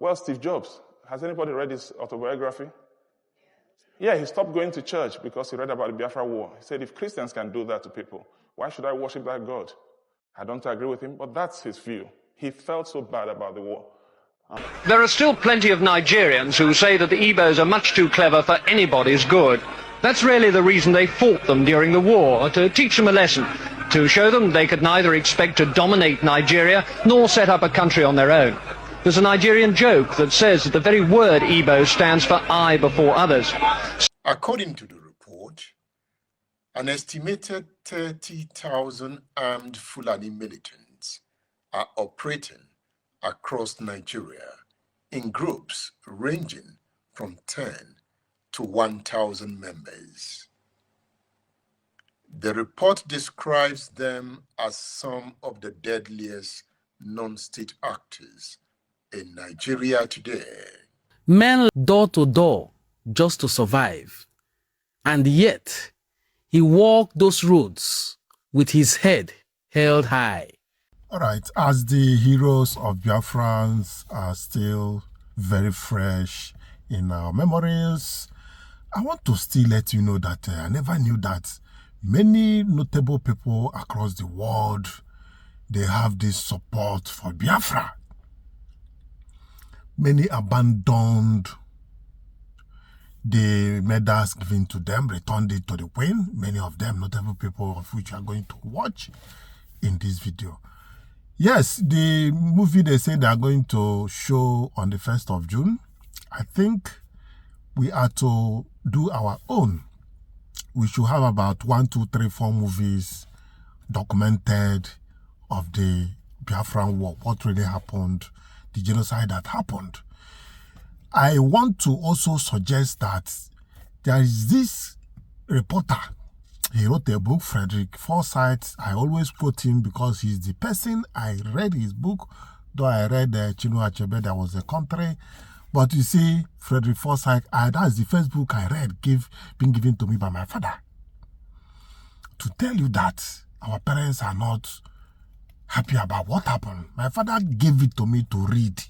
Well, Steve Jobs, has anybody read his autobiography? Yeah, he stopped going to church because he read about the Biafra War. He said, if Christians can do that to people, why should I worship that God? I don't agree with him, but that's his view. He felt so bad about the war. There are still plenty of Nigerians who say that the Igbos are much too clever for anybody's good. That's really the reason they fought them during the war, to teach them a lesson, to show them they could neither expect to dominate Nigeria nor set up a country on their own. There's a Nigerian joke that says that the very word Igbo stands for I before others. According to the report, an estimated 30,000 armed Fulani militants are operating across Nigeria in groups ranging from 10 to 1,000 members. The report describes them as some of the deadliest non-state actors in Nigeria today. Men door to door just to survive, and yet he walked those roads with his head held high. All right, as the heroes of Biafrans are still very fresh in our memories, I want to still let you know that I never knew that many notable people across the world, they have this support for Biafra. Many abandoned the medals given to them, returned it to the Queen. Many of them, notable people of which are going to watch in this video. Yes, the movie they say they are going to show on the 1st of June. I think we are to do our own. We should have about 1, 2, 3, 4 movies documented of the Biafra War, what really happened, the genocide that happened. I want to also suggest that there is this reporter. He wrote a book, Frederick Forsyth. I always quote him because he's the person I read his book, though I read Chinua Achebe, There Was a Country. But you see, Frederick Forsyth, that's the first book I read, being given to me by my father. To tell you that our parents are not happy about what happened. My father gave it to me to read.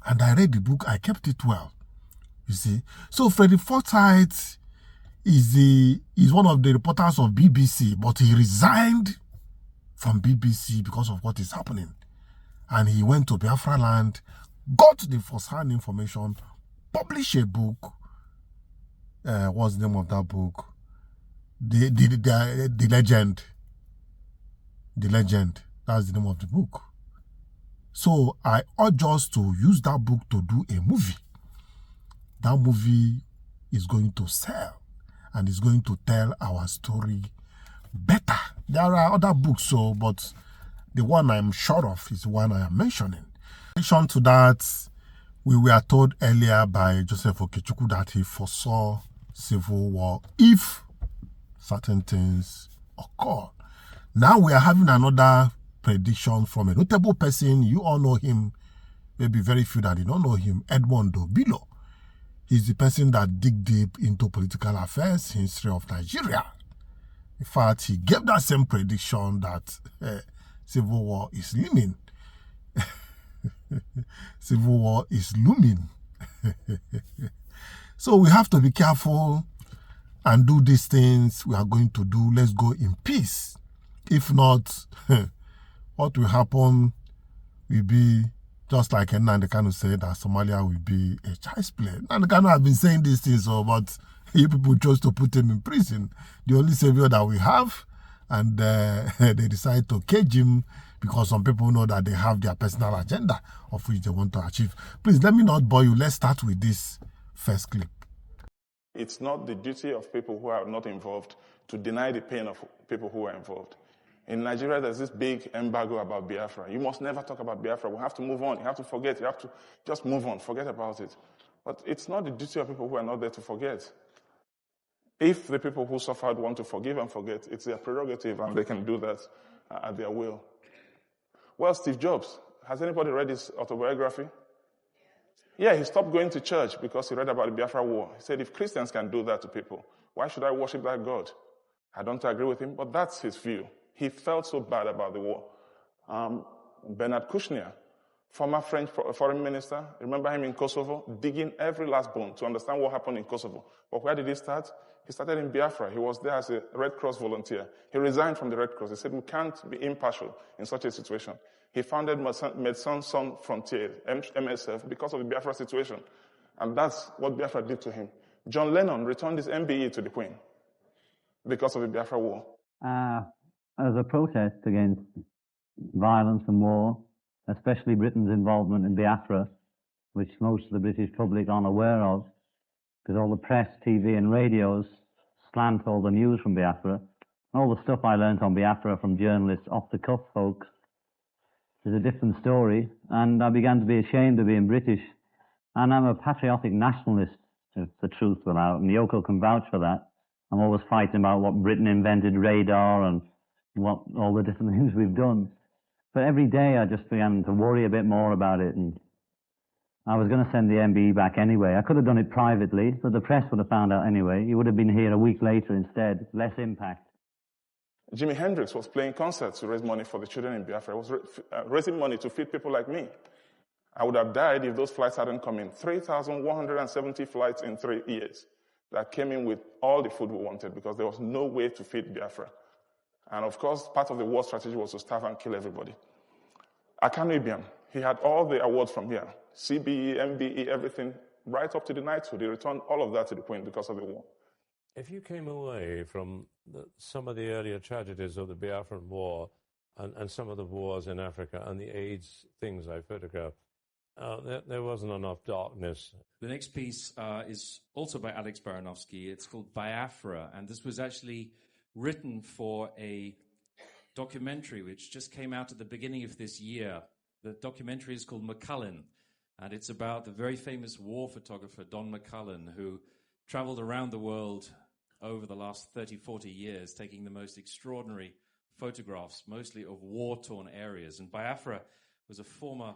And I read the book, I kept it well. You see. So Frederick Forsyth is one of the reporters of BBC, but he resigned from BBC because of what is happening. And he went to Biafra land, got the first-hand information, published a book. What's the name of that book? The Legend. The Legend. That's the name of the book. So I urge us to use that book to do a movie. That movie is going to sell and is going to tell our story better. There are other books, but the one I'm sure of is the one I am mentioning. In addition to that, we were told earlier by Joseph Okechukwu that he foresaw civil war if certain things occur. Now we are having another prediction from a notable person. You all know him, maybe very few that you don't know him, Edmond Obilo. He's the person that dig deep into political affairs, history of Nigeria. In fact, he gave that same prediction that civil war is looming. Civil war is looming. So we have to be careful and do these things we are going to do. Let's go in peace. If not, what will happen will be just like Nnamdi Kanu said, that Somalia will be a child's play. Nnamdi Kanu have been saying these things, but you people chose to put him in prison. The only savior that we have, and they decide to cage him because some people know that they have their personal agenda of which they want to achieve. Please, let me not bore you. Let's start with this first clip. It's not the duty of people who are not involved to deny the pain of people who are involved. In Nigeria, there's this big embargo about Biafra. You must never talk about Biafra. We have to move on. You have to forget. You have to just move on. Forget about it. But it's not the duty of people who are not there to forget. If the people who suffered want to forgive and forget, it's their prerogative, and they can do that at their will. Well, Steve Jobs, has anybody read his autobiography? Yeah, he stopped going to church because he read about the Biafra War. He said, if Christians can do that to people, why should I worship that God? I don't agree with him, but that's his view. He felt so bad about the war. Bernard Kouchner, former French foreign minister. Remember him in Kosovo, digging every last bone to understand what happened in Kosovo. But where did he start? He started in Biafra. He was there as a Red Cross volunteer. He resigned from the Red Cross. He said, we can't be impartial in such a situation. He founded Médecins Sans Frontières, MSF, because of the Biafra situation. And that's what Biafra did to him. John Lennon returned his MBE to the Queen because of the Biafra War. As a protest against violence and war, especially Britain's involvement in Biafra, which most of the British public aren't aware of, because all the press, TV and radios slant all the news from Biafra. All the stuff I learnt on Biafra from journalists, off-the-cuff folks, is a different story. And I began to be ashamed of being British. And I'm a patriotic nationalist, if the truth were out, and Yoko can vouch for that. I'm always fighting about what Britain invented, radar, and what all the different things we've done. But every day I just began to worry a bit more about it, and I was going to send the MBE back anyway. I could have done it privately, but the press would have found out anyway. He would have been here a week later instead, less impact. Jimi Hendrix was playing concerts to raise money for the children in Biafra. He was raising money to feed people like me. I would have died if those flights hadn't come in. 3,170 flights in 3 years that came in with all the food we wanted because there was no way to feed Biafra. And of course, part of the war strategy was to starve and kill everybody. Akanu Ibiam, he had all the awards from here. CBE, MBE, everything, right up to the knighthood. He returned all of that to the Queen because of the war. If you came away from some of the earlier tragedies of the Biafran War and some of the wars in Africa and the AIDS things I photographed, there wasn't enough darkness. The next piece is also by Alex Baranovsky. It's called Biafra, and this was actually written for a documentary which just came out at the beginning of this year. The documentary is called McCullen, and it's about the very famous war photographer Don McCullen, who traveled around the world over the last 30, 40 years, taking the most extraordinary photographs, mostly of war-torn areas. And Biafra was a former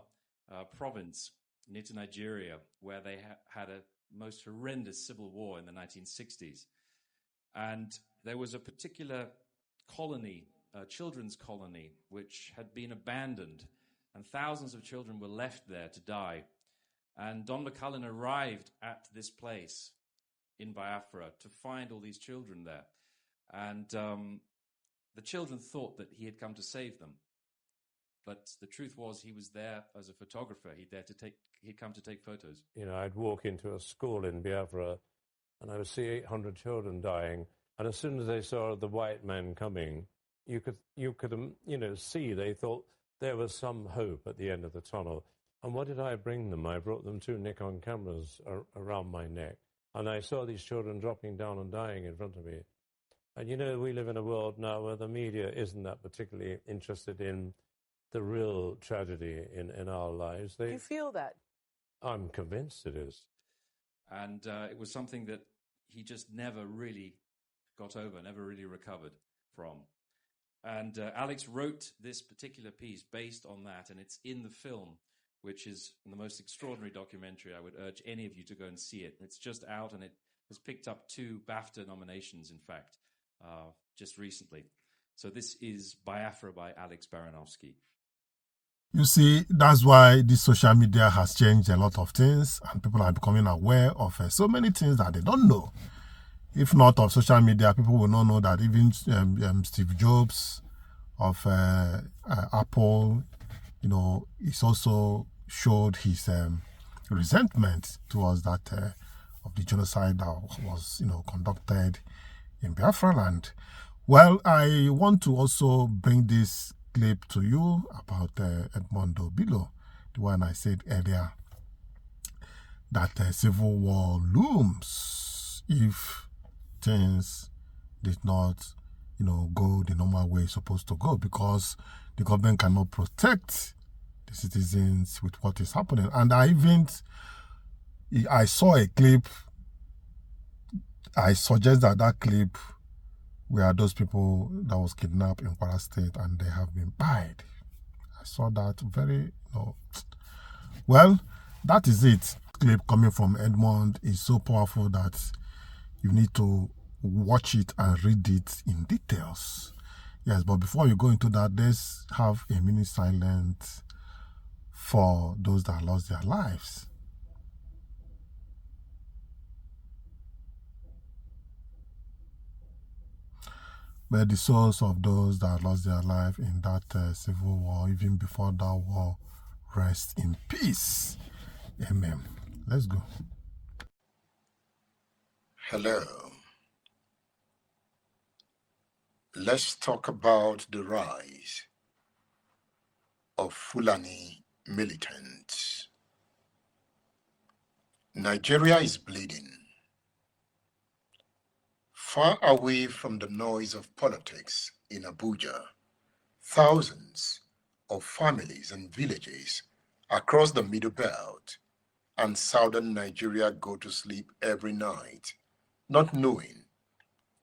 province near to Nigeria where they had a most horrendous civil war in the 1960s. And there was a particular colony, a children's colony, which had been abandoned, and thousands of children were left there to die. And Don McCullen arrived at this place in Biafra to find all these children there. And the children thought that he had come to save them. But the truth was he was there as a photographer. He'd come to take photos. You know, I'd walk into a school in Biafra and I would see 800 children dying. And as soon as they saw the white man coming, you could see they thought there was some hope at the end of the tunnel. And what did I bring them? I brought them 2 Nikon cameras around my neck. And I saw these children dropping down and dying in front of me. And, you know, we live in a world now where the media isn't that particularly interested in the real tragedy in our lives. Do you feel that? I'm convinced it is. And it was something that he just never really got over, never really recovered from. And Alex wrote this particular piece based on that, and it's in the film, which is the most extraordinary documentary. I would urge any of you to go and see it. It's just out, and it has picked up 2 BAFTA nominations, in fact, just recently. So this is Biafra by Alex Baranovsky. You see, that's why this social media has changed a lot of things, and people are becoming aware of so many things that they don't know. If not of social media, people will not know that even Steve Jobs of Apple, you know, he's also showed his resentment towards that of the genocide that was, conducted in Biafra land. Well, I want to also bring this clip to you about Edmondo Bilo, the one I said earlier, that civil war looms if things did not, go the normal way it's supposed to go, because the government cannot protect the citizens with what is happening. And I saw a clip. I suggest that clip where those people that was kidnapped in Kwara State and they have been buried. I saw that very, well, that is it. Clip coming from Edmond is so powerful that you need to watch it and read it in details. Yes, but before you go into that, let's have a minute silence for those that lost their lives. But the souls of those that lost their life in that civil war, even before that war, rest in peace. Amen. Let's go. Hello. Let's talk about the rise of Fulani militants. Nigeria is bleeding. Far away from the noise of politics in Abuja, thousands of families and villages across the Middle Belt and southern Nigeria go to sleep every night, not knowing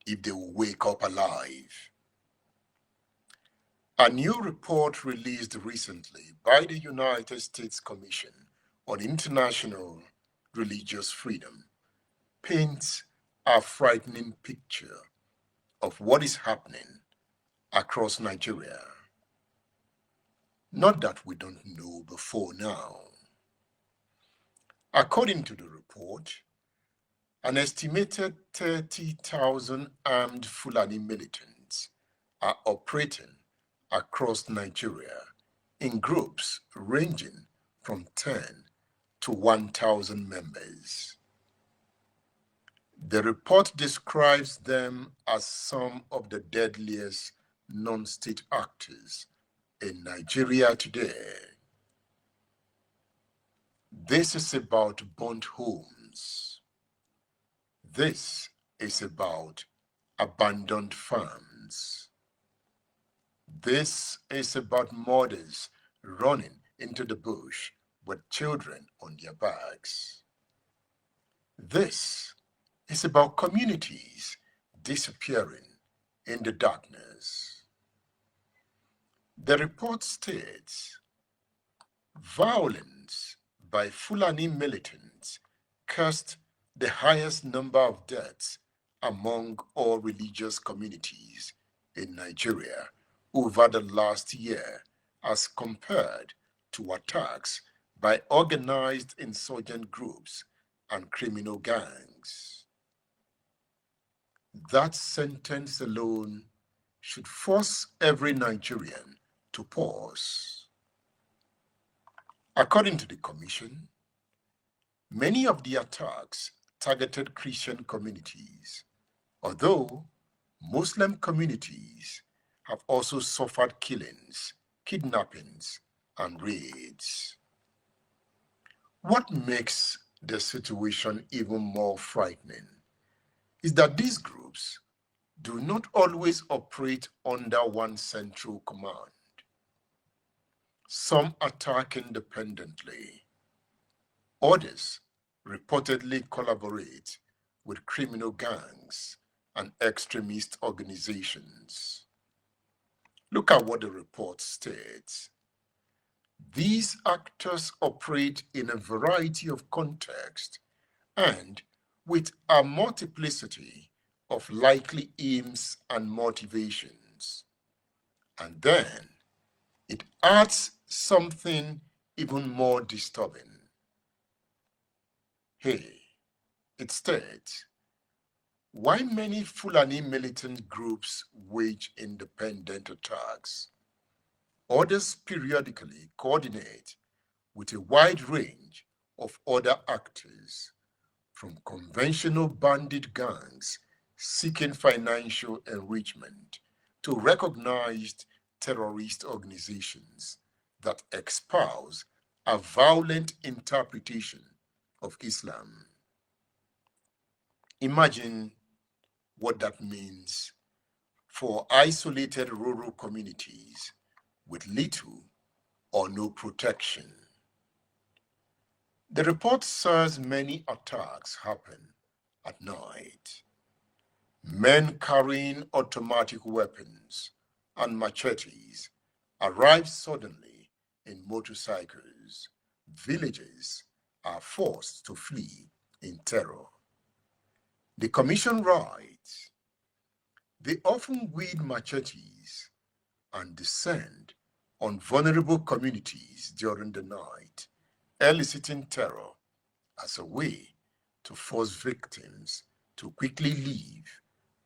if they will wake up alive. A new report released recently by the United States Commission on International Religious Freedom paints a frightening picture of what is happening across Nigeria. Not that we don't know before now. According to the report, an estimated 30,000 armed Fulani militants are operating across Nigeria in groups ranging from 10 to 1,000 members. The report describes them as some of the deadliest non-state actors in Nigeria today. This is about burnt homes. This is about abandoned farms. This is about mothers running into the bush with children on their backs. This is about communities disappearing in the darkness. The report states, violence by Fulani militants caused the highest number of deaths among all religious communities in Nigeria over the last year as compared to attacks by organized insurgent groups and criminal gangs. That sentence alone should force every Nigerian to pause. According to the Commission, many of the attacks targeted Christian communities, although Muslim communities have also suffered killings, kidnappings, and raids. What makes the situation even more frightening is that these groups do not always operate under one central command. Some attack independently. Others reportedly collaborate with criminal gangs and extremist organizations. Look at what the report states. These actors operate in a variety of contexts and with a multiplicity of likely aims and motivations. And then it adds something even more disturbing. Hey, it states, why many Fulani militant groups wage independent attacks? Others periodically coordinate with a wide range of other actors, from conventional bandit gangs seeking financial enrichment to recognized terrorist organizations that espouse a violent interpretation of Islam. Imagine what that means for isolated rural communities with little or no protection. The report says many attacks happen at night. Men carrying automatic weapons and machetes arrive suddenly in motorcycles. Villages are forced to flee in terror. The Commission writes, they often wield machetes and descend on vulnerable communities during the night, eliciting terror as a way to force victims to quickly leave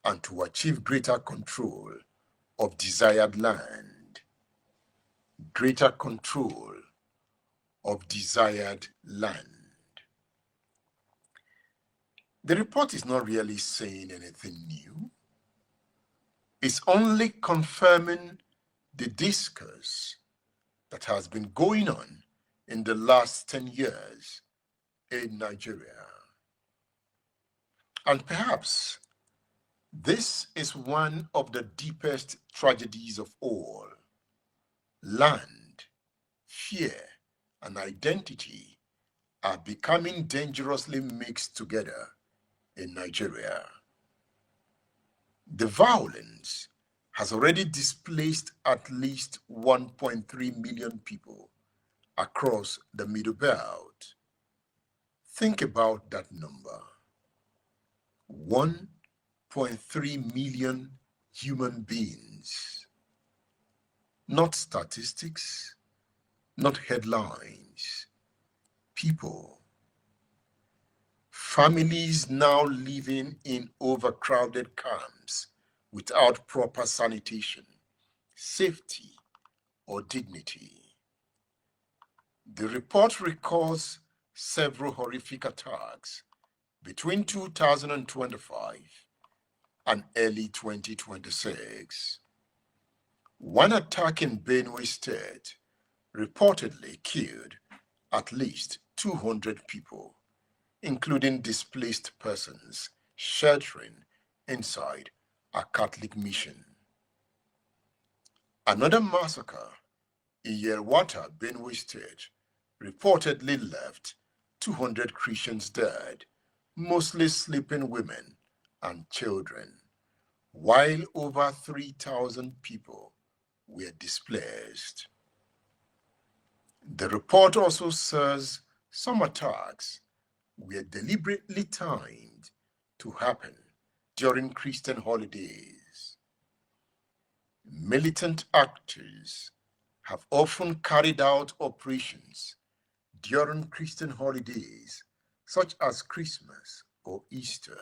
and to achieve greater control of desired land. Greater control of desired land. The report is not really saying anything new. It's only confirming the discourse that has been going on in the last 10 years in Nigeria. And perhaps this is one of the deepest tragedies of all. Land, fear, and identity are becoming dangerously mixed together in Nigeria. The violence has already displaced at least 1.3 million people across the Middle Belt. Think about that number. 1.3 million human beings. Not statistics, not headlines. People. Families now living in overcrowded camps without proper sanitation, safety, or dignity. The report records several horrific attacks between 2025 and early 2026. One attack in Benue State reportedly killed at least 200 people, including displaced persons sheltering inside a Catholic mission. Another massacre in Yerwata, Benue State, reportedly left 200 Christians dead, mostly sleeping women and children, while over 3,000 people were displaced. The report also says some attacks were deliberately timed to happen during Christian holidays. Militant actors have often carried out operations during Christian holidays, such as Christmas or Easter,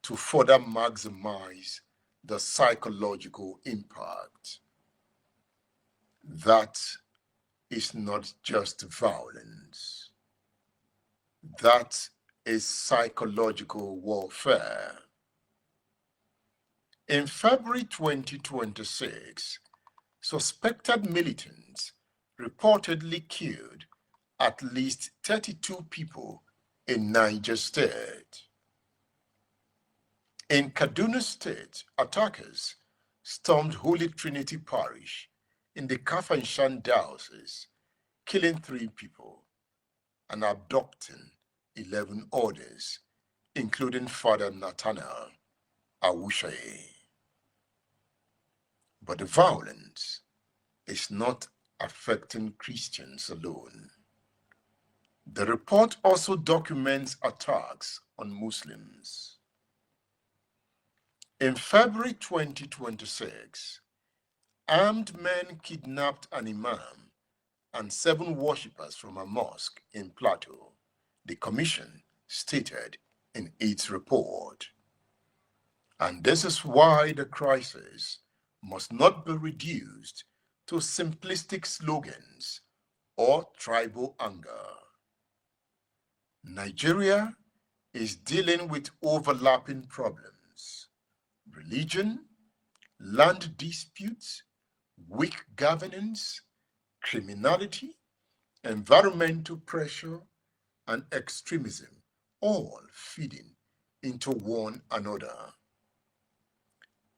to further maximize the psychological impact. That is not just violence. That is psychological warfare. In February 2026, suspected militants reportedly killed at least 32 people in Niger State. In Kaduna State, attackers stormed Holy Trinity Parish in the Kafanshan Diocese, killing 3 people and abducting 11 others, including Father Nathaniel Awushaye. But the violence is not affecting Christians alone. The report also documents attacks on Muslims. In February 2026, armed men kidnapped an imam and 7 worshippers from a mosque in Plateau, the commission stated in its report. And this is why the crisis must not be reduced to simplistic slogans or tribal anger. Nigeria is dealing with overlapping problems: religion, land disputes, weak governance, criminality, environmental pressure, and extremism, all feeding into one another.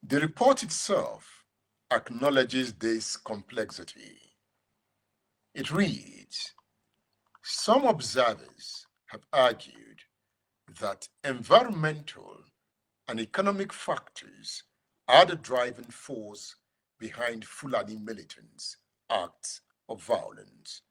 The report itself acknowledges this complexity. It reads, some observers have argued that environmental and economic factors are the driving force behind Fulani militants' acts of violence,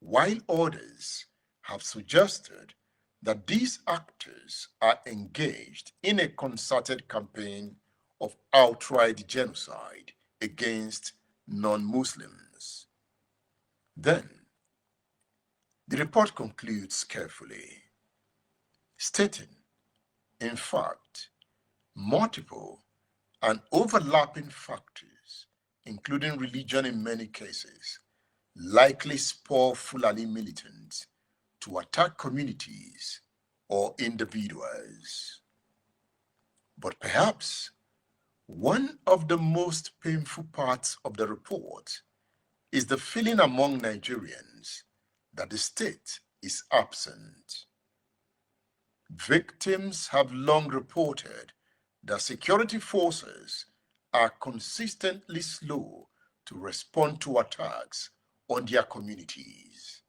while others have suggested that these actors are engaged in a concerted campaign of outright genocide against non-Muslims. Then, the report concludes carefully, stating, in fact, multiple and overlapping factors, including religion in many cases, likely spur Fulani militants to attack communities or individuals. But perhaps one of the most painful parts of the report is the feeling among Nigerians that the state is absent. Victims have long reported that security forces are consistently slow to respond to attacks on their communities.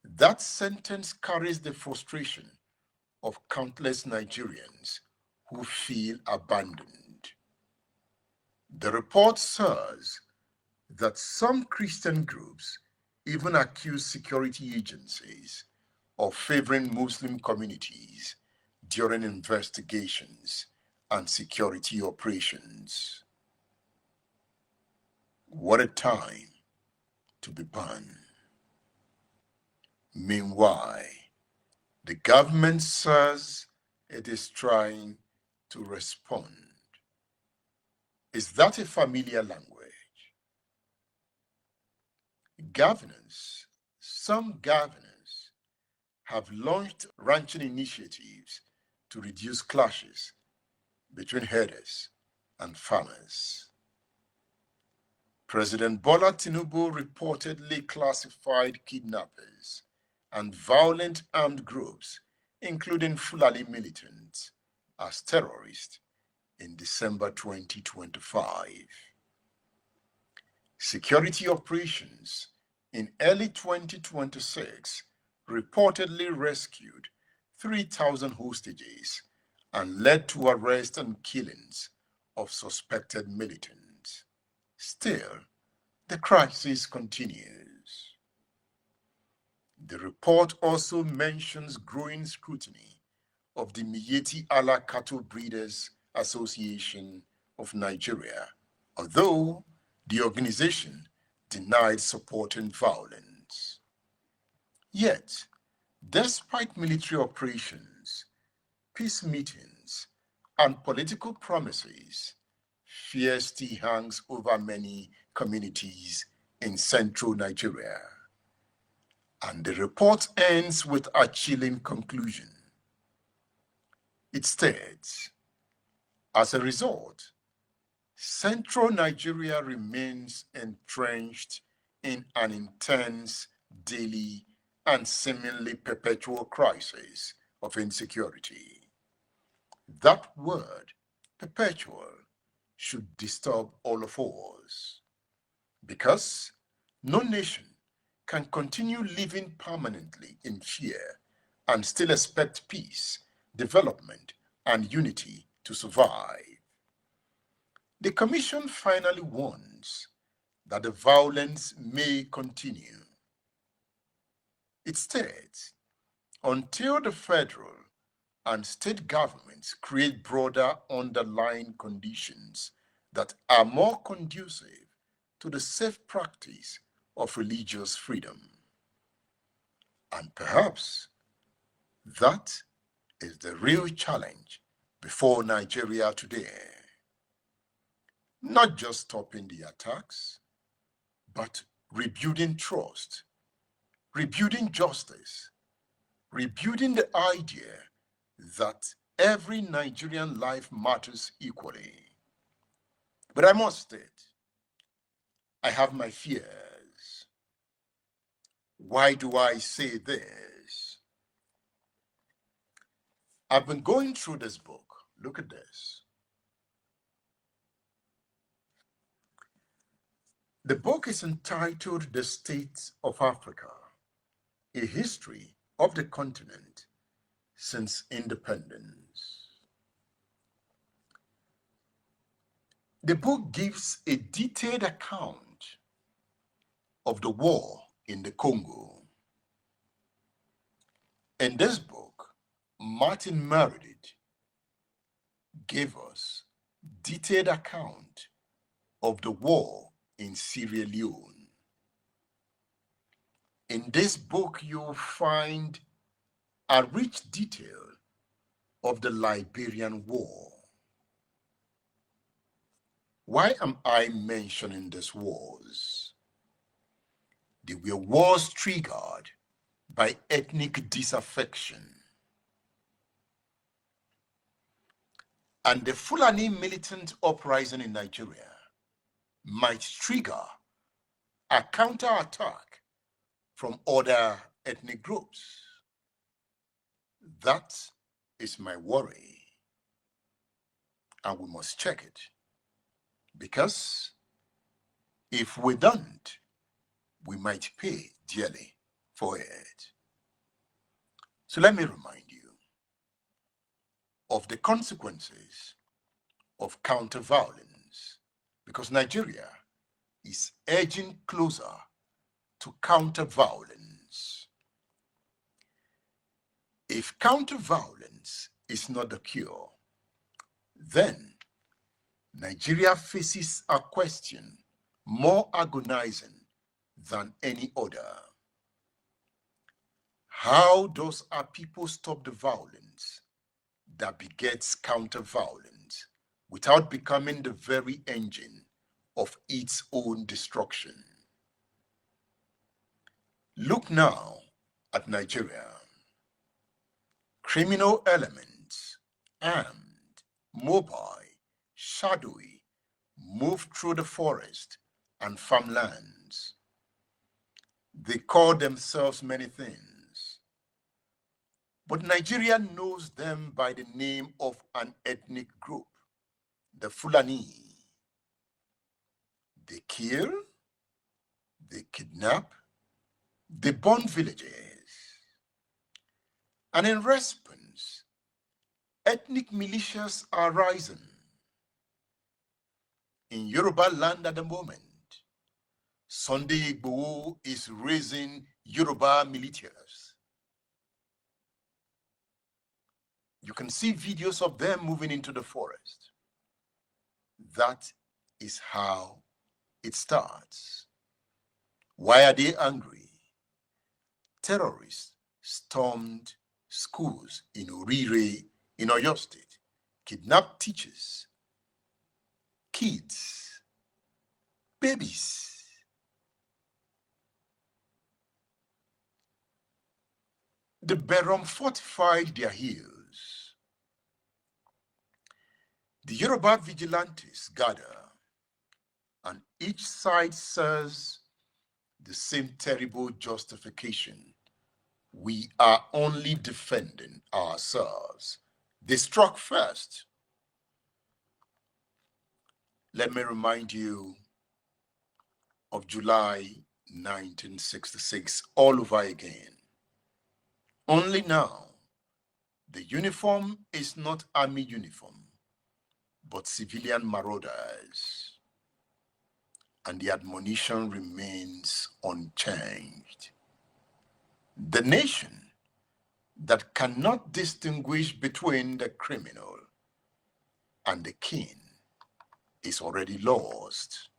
That sentence carries the frustration of countless Nigerians who feel abandoned. The report says that some Christian groups even accuse security agencies of favoring Muslim communities during investigations and security operations. What a time to be banned. Meanwhile, the government says it is trying to respond. Is that a familiar language? Some governors have launched ranching initiatives to reduce clashes between herders and farmers. President Bola Tinubu reportedly classified kidnappers and violent armed groups, including Fulani militants, as terrorists in December 2025. Security operations in early 2026 reportedly rescued 3,000 hostages and led to arrests and killings of suspected militants. Still, the crisis continues. The report also mentions growing scrutiny of the Miyetti Allah Cattle Breeders Association of Nigeria, although the organization denied supporting violence. Yet, despite military operations, peace meetings, and political promises, fear still hangs over many communities in central Nigeria. And the report ends with a chilling conclusion. It states, as a result, central Nigeria remains entrenched in an intense, daily, and seemingly perpetual crisis of insecurity. That word, perpetual, should disturb all of us, because no nation can continue living permanently in fear and still expect peace, development, and unity to survive. The Commission finally warns that the violence may continue. It states, until the federal and state governments create broader underlying conditions that are more conducive to the safe practice of religious freedom. And perhaps that is the real challenge before Nigeria today. Not just stopping the attacks, but rebuilding trust, rebuilding justice, rebuilding the idea that every Nigerian life matters equally. But I must state, I have my fears. Why do I say this? I've been going through this book. Look at this. The book is entitled The State of Africa, A History of the Continent Since Independence. The book gives a detailed account of the war in the Congo. In this book, Martin Meredith gave us detailed account of the war in Sierra Leone. In this book, you'll find a rich detail of the Liberian War. Why am I mentioning these wars? They were wars triggered by ethnic disaffection. And the Fulani militant uprising in Nigeria might trigger a counterattack from other ethnic groups. That is my worry. And we must check it. Because if we don't, we might pay dearly for it. So let me remind you of the consequences of counter-violence, because Nigeria is edging closer to counter-violence. If counter-violence is not the cure, then Nigeria faces a question more agonizing than any other. How does our people stop the violence that begets counter-violence without becoming the very engine of its own destruction? Look now at Nigeria. Criminal elements, armed, mobile, shadowy, move through the forest and farmlands. They call themselves many things, but Nigeria knows them by the name of an ethnic group, the Fulani. They kill, they kidnap, they burn villages. And in response, ethnic militias are rising. In Yoruba land at the moment, Sunday Igbo is raising Yoruba militias. You can see videos of them moving into the forest. That is how it starts. Why are they angry? Terrorists stormed schools in Orire, in Oyo State, kidnapped teachers, kids, babies. The Berom fortified their hills. The Yoruba vigilantes gather, and each side says the same terrible justification. We are only defending ourselves. They struck first. Let me remind you of July 1966 all over again. Only now, the uniform is not army uniform, but civilian marauders, and the admonition remains unchanged. The nation that cannot distinguish between the criminal and the king is already lost.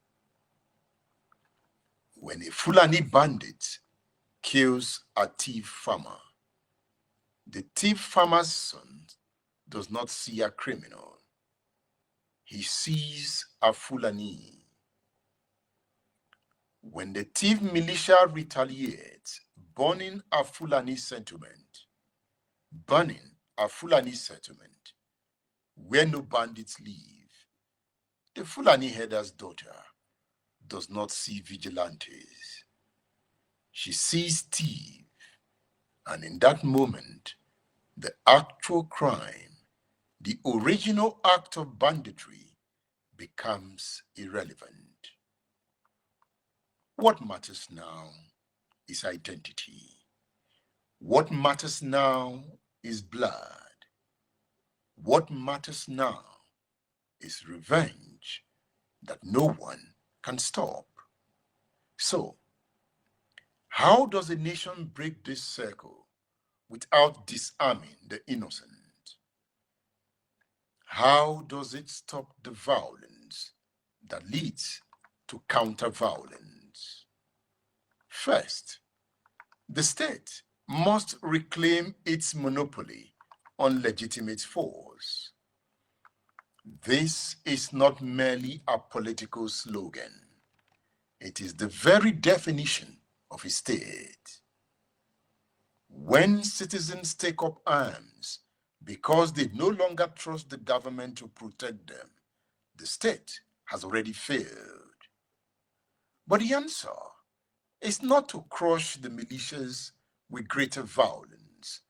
When a Fulani bandit kills a thief farmer, the thief farmer's son does not see a criminal. He sees a Fulani. When the thief militia retaliates, burning a Fulani settlement where no bandits live, the Fulani header's daughter does not see vigilantes. She sees thieves, and in that moment, the actual crime, the original act of banditry, becomes irrelevant. What matters now is identity. What matters now is blood. What matters now is revenge that no one can stop. So, how does a nation break this circle without disarming the innocent? How does it stop the violence that leads to counter-violence? First, The state must reclaim its monopoly on legitimate force. This is not merely a political slogan. It is the very definition of a state. When citizens take up arms because they no longer trust the government to protect them, the state has already failed. But the answer is not to crush the militias with greater violence.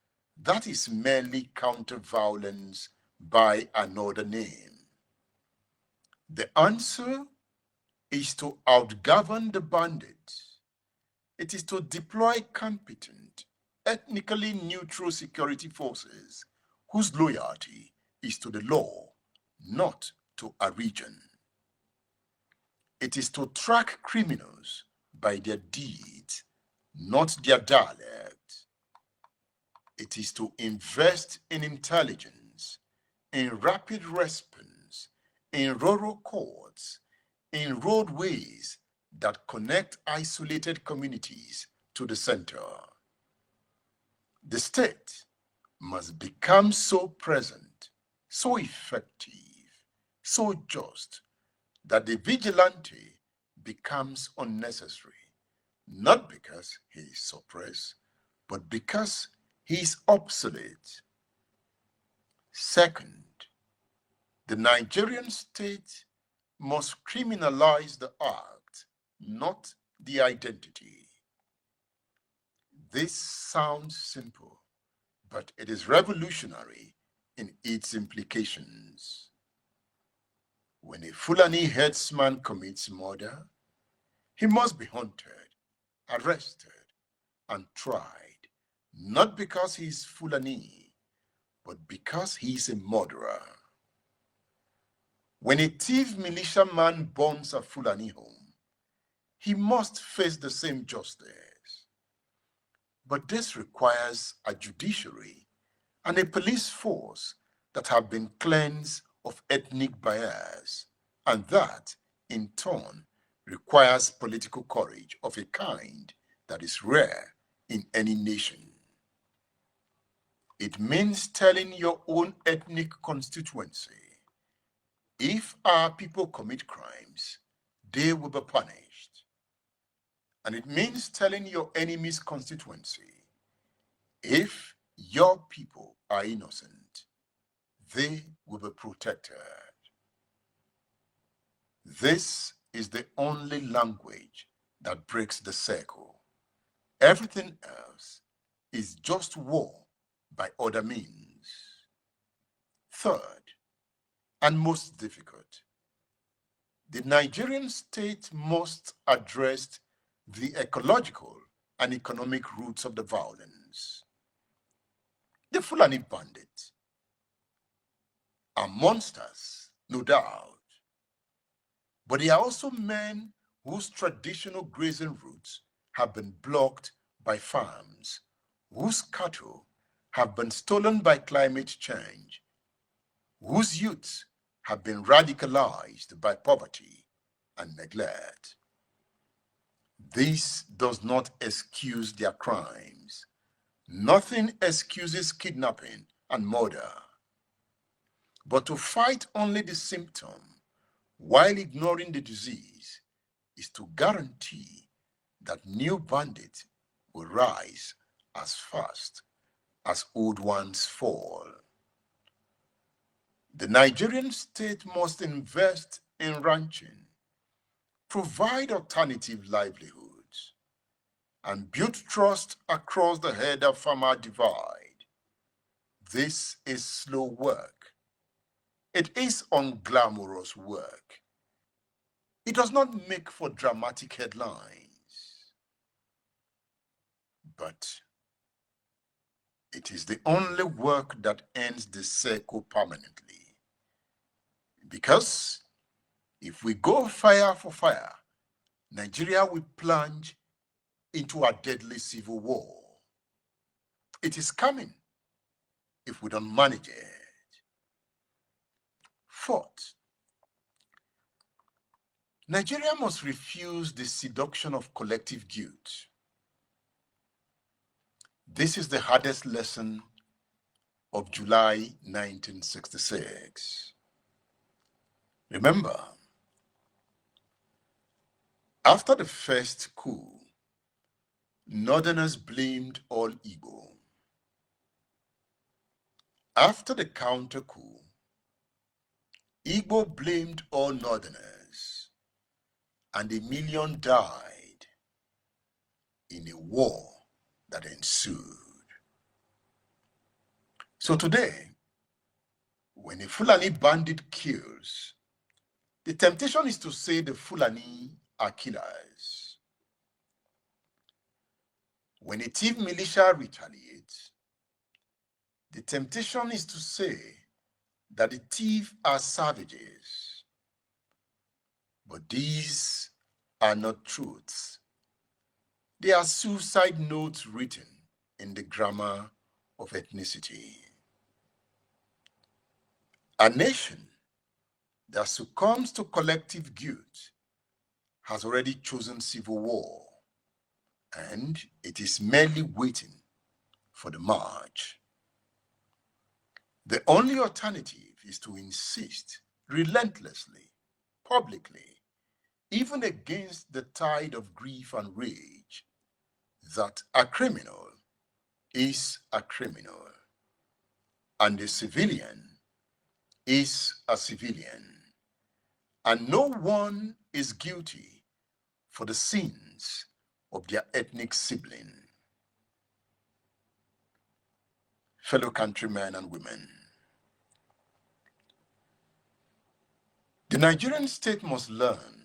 That is merely counter-violence by another name. The answer is to outgovern the bandits. It is to deploy competent, ethnically neutral security forces whose loyalty is to the law, not to a region. It is to track criminals by their deeds, not their dialect. It is to invest in intelligence, in rapid response, in rural courts, in roadways that connect isolated communities to the center. The state must become so present, so effective, so just, that the vigilante becomes unnecessary, not because he is suppressed, but because he is obsolete. Second, the Nigerian state must criminalize the act, not the identity. This sounds simple, but it is revolutionary in its implications. When a Fulani herdsman commits murder, he must be hunted, arrested, and tried, not because he is Fulani, but because he is a murderer. When a thief militiaman burns a Fulani home, he must face the same justice. But this requires a judiciary and a police force that have been cleansed of ethnic bias, and that, in turn, requires political courage of a kind that is rare in any nation. It means telling your own ethnic constituency, if our people commit crimes, they will be punished. And it means telling your enemy's constituency, if your people are innocent, they will be protected. This is the only language that breaks the circle. Everything else is just war by other means. Third, and most difficult, the Nigerian state must address the ecological and economic roots of the violence. The Fulani bandits are monsters, no doubt, but they are also men whose traditional grazing routes have been blocked by farms, whose cattle have been stolen by climate change, whose youths have been radicalized by poverty and neglect. This does not excuse their crimes. Nothing excuses kidnapping and murder. But to fight only the symptom while ignoring the disease is to guarantee that new bandits will rise as fast as old ones fall. The Nigerian state must invest in ranching, provide alternative livelihoods, and build trust across the herder-farmer divide. This is slow work. It is unglamorous work. It does not make for dramatic headlines, but it is the only work that ends the circle permanently. Because if we go fire for fire, Nigeria will plunge into a deadly civil war. It is coming if we don't manage it. Fourth, Nigeria must refuse the seduction of collective guilt. This is the hardest lesson of July 1966. Remember, after the first coup, Northerners blamed all Igbo. After the counter coup, Igbo blamed all Northerners, and 1 million died in a war that ensued. So today, when a Fulani bandit kills, the temptation is to say the Fulani are killers. When a thief militia retaliates, the temptation is to say that the thieves are savages. But these are not truths. They are suicide notes written in the grammar of ethnicity. A nation that succumbs to collective guilt has already chosen civil war, and it is merely waiting for the march. The only alternative is to insist relentlessly, publicly, even against the tide of grief and rage, that a criminal is a criminal, and a civilian is a civilian, and no one is guilty for the sins of their ethnic sibling. Fellow countrymen and women, the Nigerian state must learn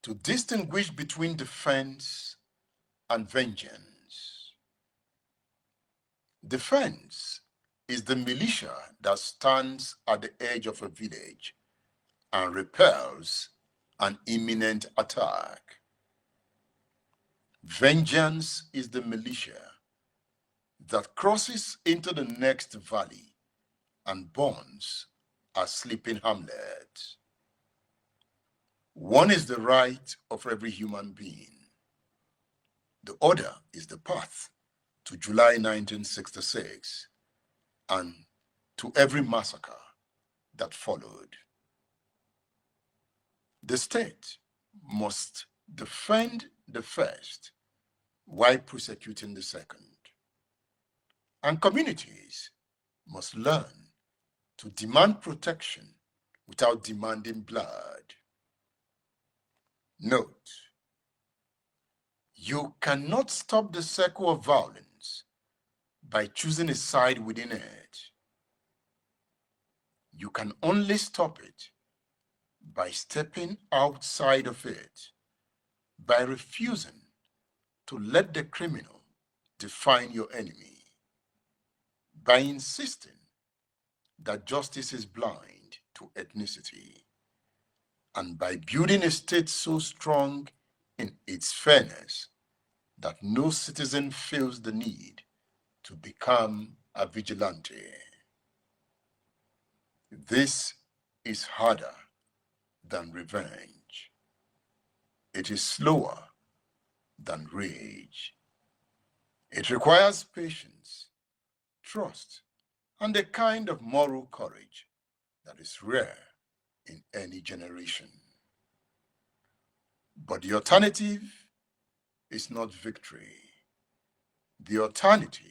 to distinguish between defense and vengeance. Defense is the militia that stands at the edge of a village and repels an imminent attack. Vengeance is the militia that crosses into the next valley and burns a sleeping hamlet. One is the right of every human being. The other is the path to July 1966 and to every massacre that followed. The state must defend the first while prosecuting the second. And communities must learn to demand protection without demanding blood. Note, you cannot stop the circle of violence by choosing a side within it. You can only stop it by stepping outside of it, by refusing to let the criminal define your enemy, by insisting that justice is blind to ethnicity, and by building a state so strong in its fairness that no citizen feels the need to become a vigilante. This is harder than revenge. It is slower than rage. It requires patience, trust, and a kind of moral courage that is rare in any generation. But the alternative is not victory. The alternative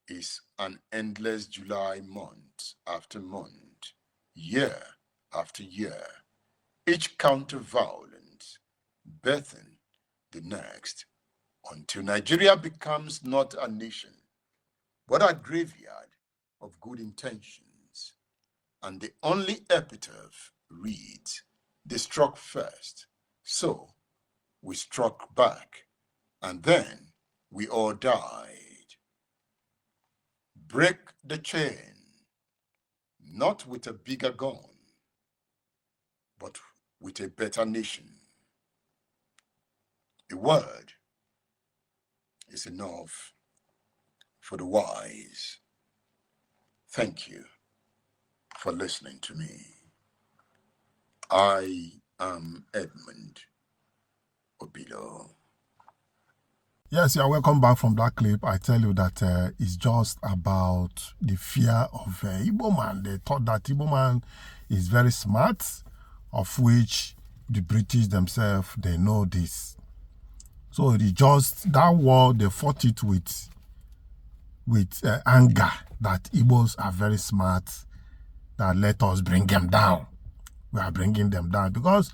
is an endless July, month after month, year after year, each counter-violence birthing the next, until Nigeria becomes not a nation, but a graveyard of good intentions. And the only epitaph reads, "They struck first, so we struck back, and then we all died." Break the chain, not with a bigger gun, but with a better nation. A word is enough for the wise. Thank you for listening to me. I am Edmund Obilo. Yes, yeah, welcome back from that clip. I tell you that it's just about the fear of Igbo man. They thought that Igbo man is very smart, of which the British themselves, they know this. So it just, that war, they fought it with anger, that Igbos are very smart, that let us bring them down. We are bringing them down. Because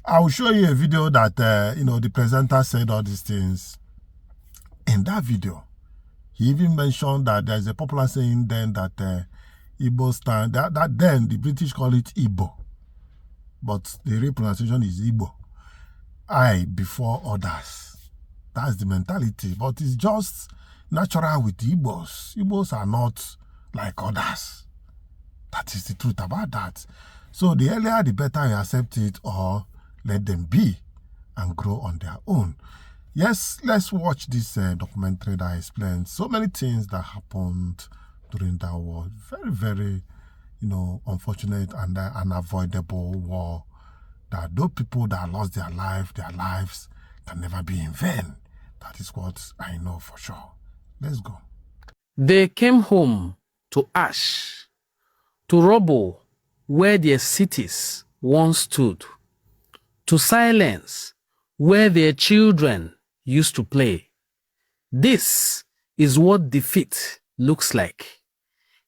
I will show you a video that, the presenter said all these things. In that video, he even mentioned that there's a popular saying then that Igbo stand, that then the British call it Igbo, but the real pronunciation is Igbo. I before others. That's the mentality, but it's just natural with Igbos. Igbos are not like others. That is the truth about that. So the earlier, the better you accept it or let them be and grow on their own. Yes, let's watch this documentary that explains so many things that happened during that war. Very, very, unfortunate and unavoidable war. That those people that lost their lives can never be in vain. That is what I know for sure. Let's go. They came home to ash, to rubble where their cities once stood, to silence where their children used to play. This is what defeat looks like.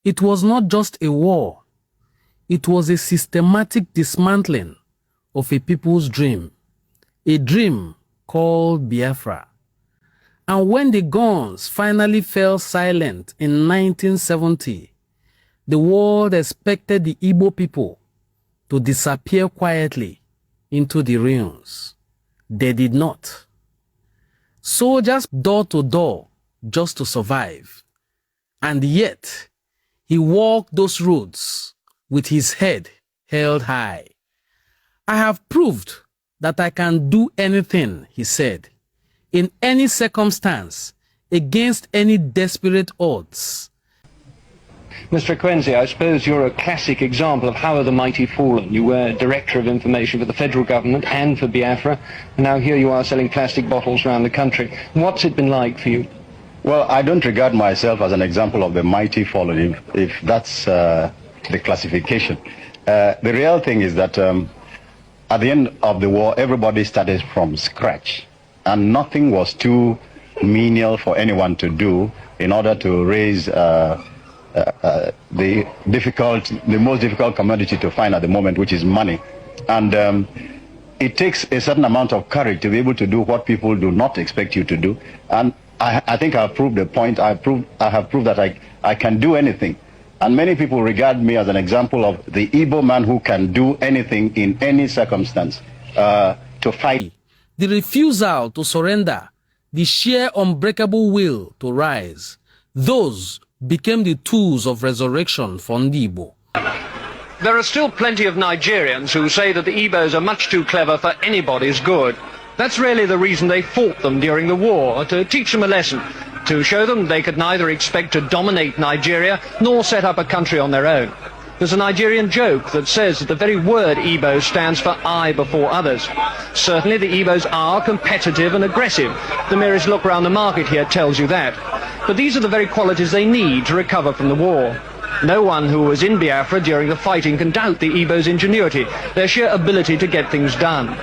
It was not just a war. It was a systematic dismantling of a people's dream, a dream called Biafra. And when the guns finally fell silent in 1970, the world expected the Igbo people to disappear quietly into the ruins. They did not. Soldiers door to door just to survive. And yet, he walked those roads with his head held high. I have proved that I can do anything, he said, in any circumstance, against any desperate odds. Mr. Quenzi, I suppose you're a classic example of how are the mighty fallen. You were Director of Information for the federal government and for Biafra, and now here you are selling plastic bottles around the country. What's it been like for you? Well, I don't regard myself as an example of the mighty fallen, if that's the classification. The real thing is that at the end of the war, everybody started from scratch, and nothing was too menial for anyone to do in order to raise the most difficult commodity to find at the moment, which is money. And it takes a certain amount of courage to be able to do what people do not expect you to do. And I think I've proved the point. I have proved that I can do anything. And many people regard me as an example of the Igbo man who can do anything in any circumstance to fight. The refusal to surrender, the sheer unbreakable will to rise, those became the tools of resurrection for Igbo. There are still plenty of Nigerians who say that the Igbos are much too clever for anybody's good. That's really the reason they fought them during the war, to teach them a lesson, to show them they could neither expect to dominate Nigeria nor set up a country on their own. There's a Nigerian joke that says that the very word Igbo stands for I before others. Certainly the Igbos are competitive and aggressive. The merest look around the market here tells you that. But these are the very qualities they need to recover from the war. No one who was in Biafra during the fighting can doubt the Igbos' ingenuity, their sheer ability to get things done.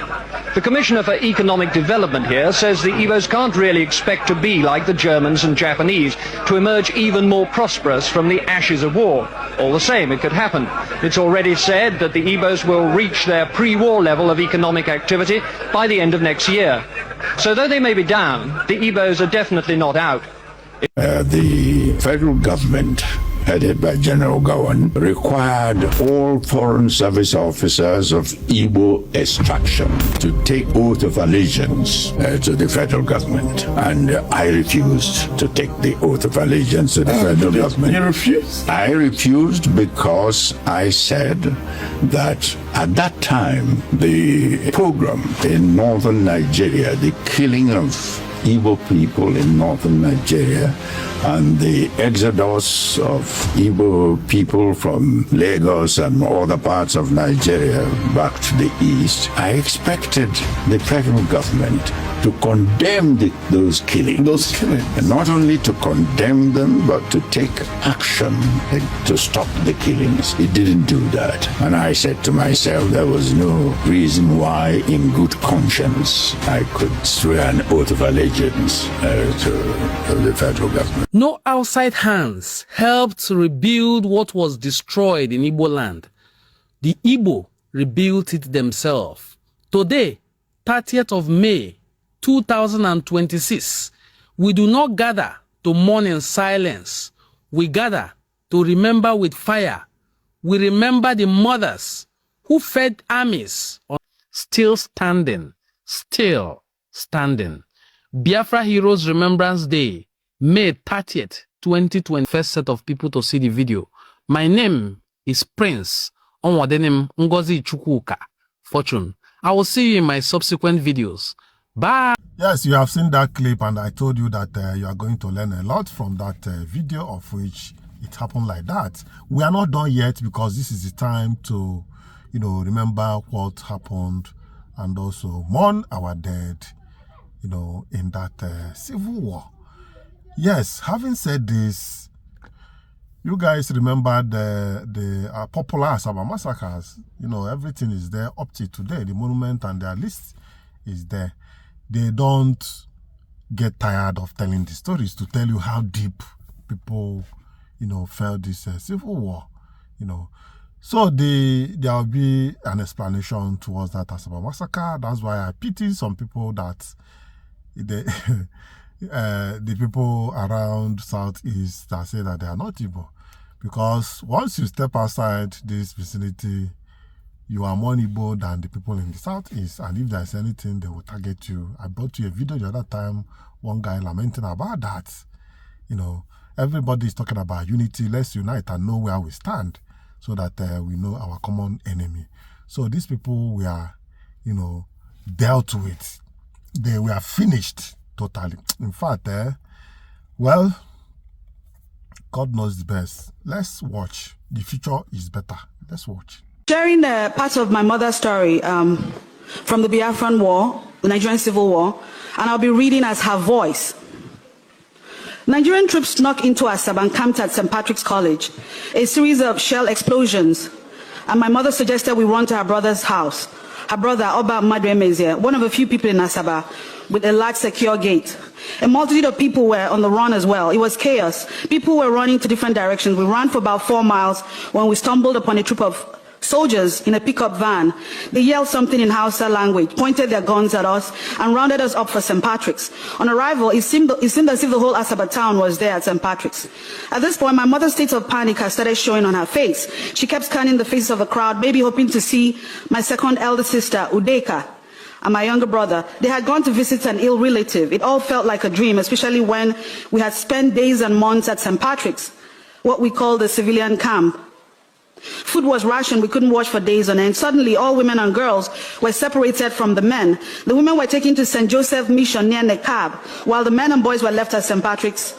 The Commissioner for Economic Development here says the Igbos can't really expect to be like the Germans and Japanese, to emerge even more prosperous from the ashes of war. All the same, it could happen. It's already said that the Igbos will reach their pre-war level of economic activity by the end of next year. So though they may be down, the Igbos are definitely not out. The federal government, headed by General Gowan, required all foreign service officers of Igbo extraction to take oath of allegiance to the federal government. And I refused to take the oath of allegiance to the federal government. You refused? I refused because I said that at that time, the pogrom in northern Nigeria, the killing of Igbo people in northern Nigeria and the exodus of Igbo people from Lagos and other parts of Nigeria back to the east, I expected the federal government to condemn those killings. And not only to condemn them, but to take action to stop the killings. It didn't do that. And I said to myself, there was no reason why, in good conscience, I could swear an oath of allegiance to the federal government. No outside hands helped to rebuild what was destroyed in Igbo land. The Igbo rebuilt it themselves. Today, 30th of May, 2026, we do not gather to mourn in silence. We gather to remember with fire. We remember the mothers who fed armies. Still standing. Biafra Heroes Remembrance Day, May 30th, 2020. First set of people to see the video. My name is Prince Onwadenim Ngozi Chukwuka Fortune. I will see you in my subsequent videos. Bye. Yes, you have seen that clip, and I told you that you are going to learn a lot from that video, of which it happened like that. We are not done yet, because this is the time to, remember what happened and also mourn our dead, in that civil war. Yes, having said this, you guys remember the popular Asaba massacres. Everything is there up to today. The monument and their list is there. They don't get tired of telling the stories to tell you how deep people, felt this civil war, So there will be an explanation towards that Asaba massacre. That's why I pity some people that the people around Southeast that say that they are not Igbo. Because once you step outside this vicinity, you are more Igbo than the people in the Southeast. And if there's anything, they will target you. I brought you a video the other time, one guy lamenting about that. Everybody is talking about unity. Let's unite and know where we stand, so that we know our common enemy. So these people were, dealt with. They were finished totally. In fact, well, God knows the best. Let's watch. The future is better. Let's watch. Sharing part of my mother's story from the Biafra War, the Nigerian Civil War, and I'll be reading as her voice. Nigerian troops snuck into Asaba and camped at St. Patrick's College. A series of shell explosions, and my mother suggested we run to her brother's house. Her brother, Oba Madre, one of a few people in Asaba, with a large secure gate. A multitude of people were on the run as well. It was chaos. People were running to different directions. We ran for about 4 miles when we stumbled upon a troop of soldiers in a pickup van. They yelled something in Hausa language, pointed their guns at us, and rounded us up for St. Patrick's. On arrival, it seemed as if the whole Asaba town was there at St. Patrick's. At this point, my mother's state of panic had started showing on her face. She kept scanning the faces of the crowd, maybe hoping to see my second elder sister, Udeka, and my younger brother. They had gone to visit an ill relative. It all felt like a dream, especially when we had spent days and months at St. Patrick's, what we call the civilian camp. Food was rationed, we couldn't wash for days on end. Suddenly, all women and girls were separated from the men. The women were taken to St. Joseph Mission near Nekab, while the men and boys were left at St. Patrick's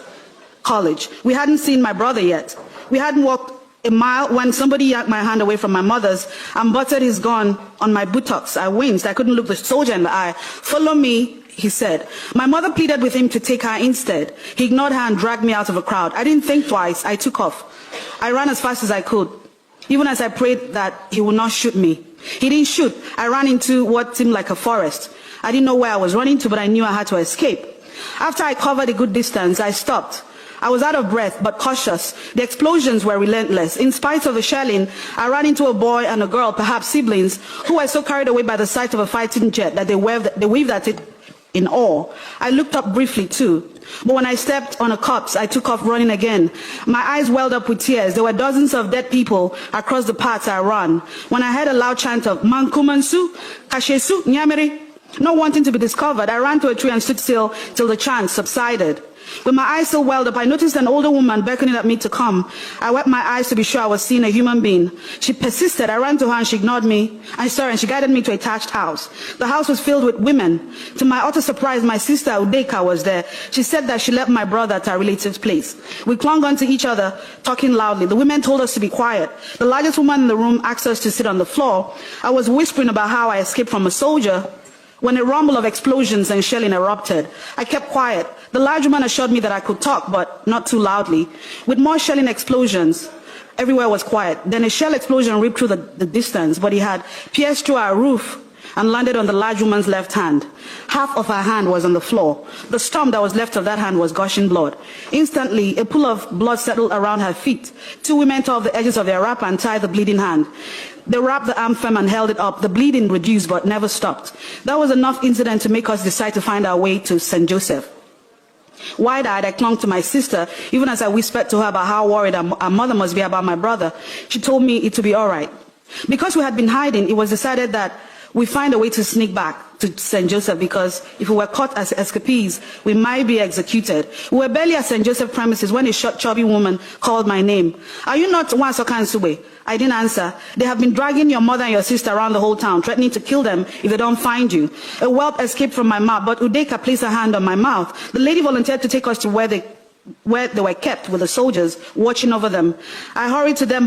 College. We hadn't seen my brother yet. We hadn't walked a mile when somebody yanked my hand away from my mother's and butted his gun on my buttocks. I winced. I couldn't look the soldier in the eye. "Follow me," he said. My mother pleaded with him to take her instead. He ignored her and dragged me out of a crowd. I didn't think twice. I took off. I ran as fast as I could, even as I prayed that he would not shoot me. He didn't shoot. I ran into what seemed like a forest. I didn't know where I was running to, but I knew I had to escape. After I covered a good distance, I stopped. I was out of breath, but cautious. The explosions were relentless. In spite of the shelling, I ran into a boy and a girl, perhaps siblings, who were so carried away by the sight of a fighting jet that they waved at it in awe. I looked up briefly too, but when I stepped on a corpse, I took off running again. My eyes welled up with tears. There were dozens of dead people across the paths I ran. When I heard a loud chant of Mankumansu, Kashesu, Nyamere, not wanting to be discovered, I ran to a tree and stood still till the chant subsided. With my eyes still welled up, I noticed an older woman beckoning at me to come. I wiped my eyes to be sure I was seeing a human being. She persisted. I ran to her and she ignored me. And she guided me to a thatched house. The house was filled with women. To my utter surprise, my sister Udeka was there. She said that she left my brother at our relative's place. We clung onto each other, talking loudly. The women told us to be quiet. The largest woman in the room asked us to sit on the floor. I was whispering about how I escaped from a soldier when a rumble of explosions and shelling erupted. I kept quiet. The large woman assured me that I could talk, but not too loudly. With more shelling explosions, everywhere was quiet. Then a shell explosion ripped through the distance, but it had pierced through our roof and landed on the large woman's left hand. Half of her hand was on the floor. The stump that was left of that hand was gushing blood. Instantly, a pool of blood settled around her feet. Two women tore off the edges of their wrapper and tied the bleeding hand. They wrapped the arm firm and held it up. The bleeding reduced but never stopped. That was enough incident to make us decide to find our way to St. Joseph. Wide-eyed, I clung to my sister, even as I whispered to her about how worried our mother must be about my brother. She told me it would be all right. Because we had been hiding, it was decided that we find a way to sneak back to St. Joseph, because if we were caught as escapees, we might be executed. We were barely at St. Joseph premises when a short, chubby woman called my name. Are you not Wansokansube? I didn't answer. They have been dragging your mother and your sister around the whole town, threatening to kill them if they don't find you. A whelp escaped from my mouth, but Udeka placed her hand on my mouth. The lady volunteered to take us to where they were kept with the soldiers watching over them. I hurried to them,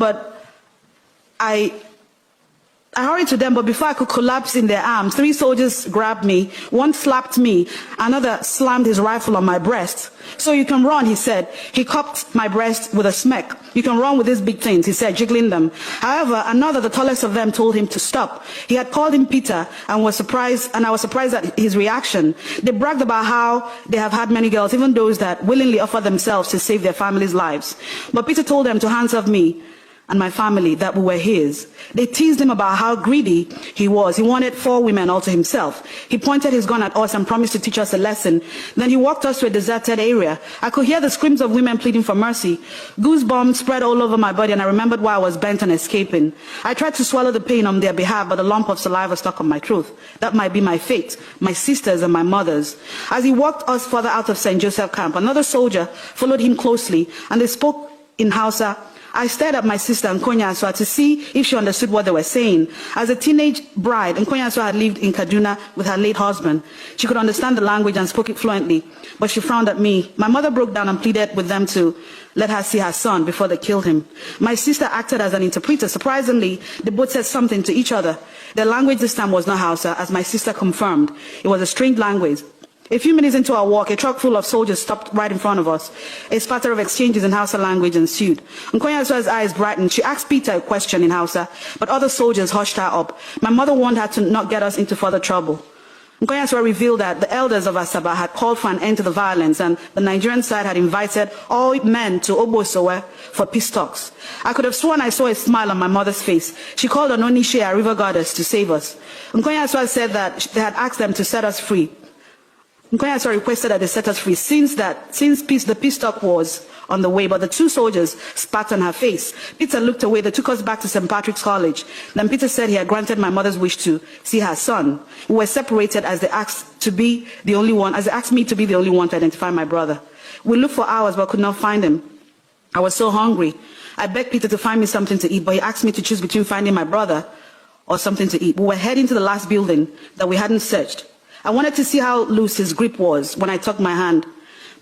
but before I could collapse in their arms, 3 soldiers grabbed me. One slapped me. Another slammed his rifle on my breast. So you can run, he said. He cupped my breast with a smack. You can run with these big things, he said, jiggling them. However, another, the tallest of them, told him to stop. He had called him Peter and I was surprised at his reaction. They bragged about how they have had many girls, even those that willingly offer themselves to save their families' lives. But Peter told them to hands off me and my family, that we were his. They teased him about how greedy he was. He wanted 4 women all to himself. He pointed his gun at us and promised to teach us a lesson. Then he walked us to a deserted area. I could hear the screams of women pleading for mercy. Goosebumps spread all over my body and I remembered why I was bent on escaping. I tried to swallow the pain on their behalf, but a lump of saliva stuck on my throat. That might be my fate, my sister's and my mother's. As he walked us further out of St. Joseph camp, another soldier followed him closely and they spoke in Hausa. I stared at my sister, Nkonya Aswa, to see if she understood what they were saying. As a teenage bride, Nkonya Aswa had lived in Kaduna with her late husband. She could understand the language and spoke it fluently, but she frowned at me. My mother broke down and pleaded with them to let her see her son before they killed him. My sister acted as an interpreter. Surprisingly, they both said something to each other. Their language this time was not Hausa, as my sister confirmed. It was a strange language. A few minutes into our walk, a truck full of soldiers stopped right in front of us. A spatter of exchanges in Hausa language ensued. Nkonya Aswa's eyes brightened. She asked Peter a question in Hausa, but other soldiers hushed her up. My mother warned her to not get us into further trouble. Nkonya Aswa revealed that the elders of Asaba had called for an end to the violence, and the Nigerian side had invited all men to Obosowe for peace talks. I could have sworn I saw a smile on my mother's face. She called on Onishe, our river goddess, to save us. Nkonya Aswa said that they had asked them to set us free. Nkonya Aswa requested that they set us free since the peace talk was on the way, but the 2 soldiers spat on her face. Peter looked away. They took us back to St. Patrick's College. Then Peter said he had granted my mother's wish to see her son. We were separated as they asked me to be the only one to identify my brother. We looked for hours but could not find him. I was so hungry. I begged Peter to find me something to eat, but he asked me to choose between finding my brother or something to eat. We were heading to the last building that we hadn't searched. I wanted to see how loose his grip was when I took my hand,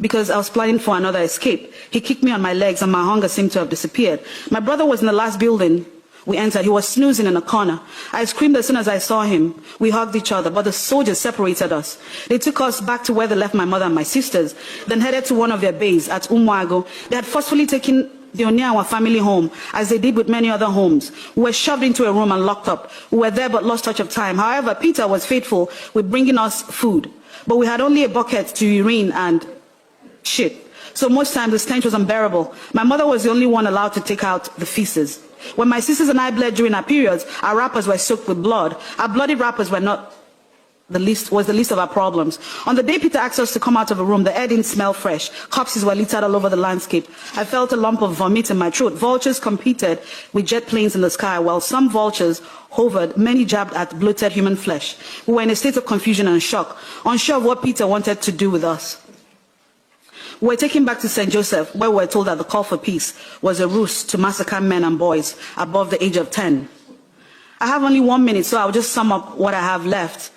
because I was planning for another escape. He kicked me on my legs and my hunger seemed to have disappeared. My brother was in the last building we entered. He was snoozing in a corner. I screamed as soon as I saw him. We hugged each other, but the soldiers separated us. They took us back to where they left my mother and my sisters, then headed to one of their bays at Umuago. They had forcefully taken the Onyawa family home, as they did with many other homes. We were shoved into a room and locked up. We were there but lost touch of time. However, Peter was faithful with bringing us food. But we had only a bucket to urine and shit. So most times the stench was unbearable. My mother was the only one allowed to take out the feces. When my sisters and I bled during our periods, our wrappers were soaked with blood. Our bloody wrappers were not the least of our problems. On the day Peter asked us to come out of a room, the air didn't smell fresh. Corpses were littered all over the landscape. I felt a lump of vomit in my throat. Vultures competed with jet planes in the sky, while some vultures hovered, many jabbed at bloated human flesh. We were in a state of confusion and shock, unsure of what Peter wanted to do with us. We were taken back to St. Joseph, where we were told that the call for peace was a ruse to massacre men and boys above the age of 10. I have only 1 minute, so I'll just sum up what I have left.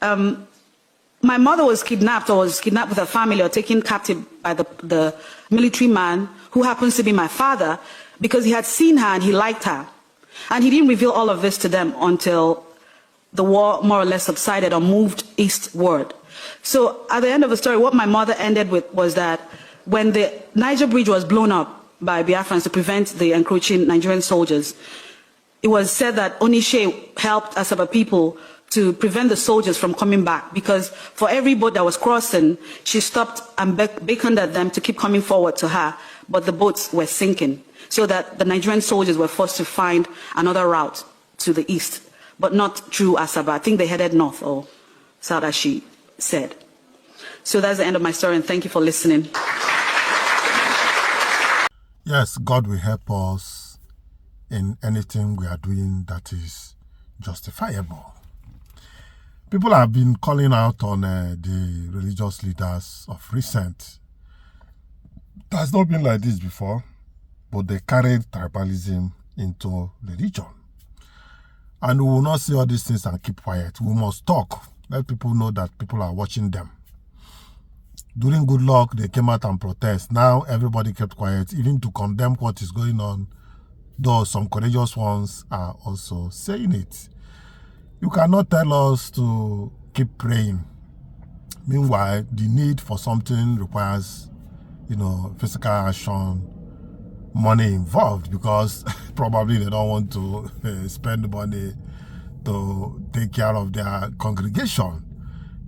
My mother was kidnapped with her family or taken captive by the military man who happens to be my father because he had seen her and he liked her. And he didn't reveal all of this to them until the war more or less subsided or moved eastward. So at the end of the story, what my mother ended with was that when the Niger Bridge was blown up by Biafrans to prevent the encroaching Nigerian soldiers, it was said that Onishe helped Asaba people to prevent the soldiers from coming back, because for every boat that was crossing, she stopped and beckoned at them to keep coming forward to her, but the boats were sinking, so that the Nigerian soldiers were forced to find another route to the east, but not through Asaba. I think they headed north or south, as she said. So that's the end of my story, and thank you for listening. Yes, God will help us in anything we are doing that is justifiable. People have been calling out on the religious leaders of recent. It has not been like this before, but they carried tribalism into religion. And we will not say all these things and keep quiet. We must talk. Let people know that people are watching them. During good luck, they came out and protest. Now everybody kept quiet, even to condemn what is going on, though some courageous ones are also saying it. You cannot tell us to keep praying. Meanwhile, the need for something requires, physical action, money involved, because probably they don't want to spend money to take care of their congregation.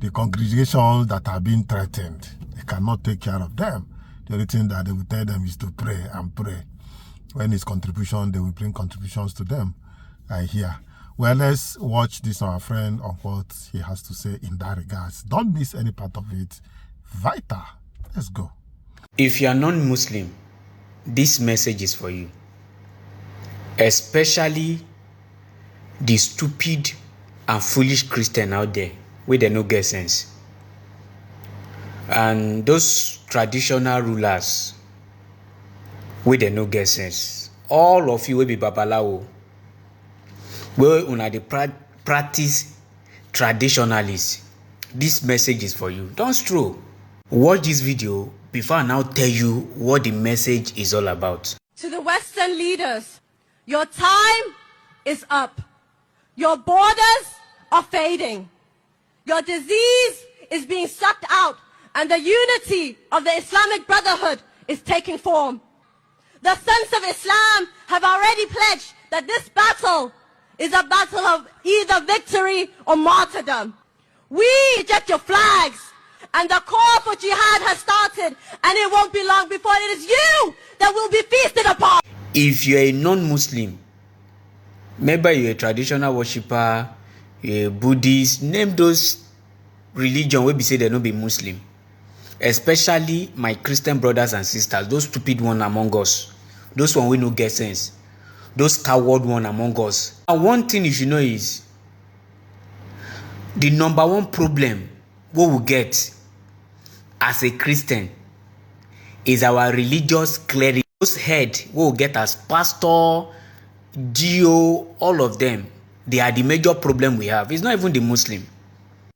The congregations that are being threatened, they cannot take care of them. The only thing that they will tell them is to pray and pray. When it's contribution, they will bring contributions to them. I hear. Well, let's watch this, our friend, on what he has to say in that regards. Don't miss any part of it. Vital. Let's go. If you are non-Muslim, this message is for you. Especially the stupid and foolish Christian out there, where they no get sense. And those traditional rulers, where they no get sense. All of you will be babalawo. Where una dey practice traditionalists. This message is for you. Don't stroll. Watch this video before I now tell you what the message is all about. To the Western leaders, your time is up. Your borders are fading. Your disease is being sucked out, and the unity of the Islamic Brotherhood is taking form. The sons of Islam have already pledged that this battle is a battle of either victory or martyrdom. We reject your flags, and the call for jihad has started, and it won't be long before it is you that will be feasted upon. If you're a non-Muslim, maybe you're a traditional worshipper, you're a Buddhist, name those religion where we say they don't be Muslim. Especially my Christian brothers and sisters, those stupid ones among us, those one we no get sense, those coward one among us. And one thing you should know is the number one problem what we get as a Christian is our religious cleric. Those head what we get as pastor, GO, all of them, they are the major problem we have. It's not even the Muslim.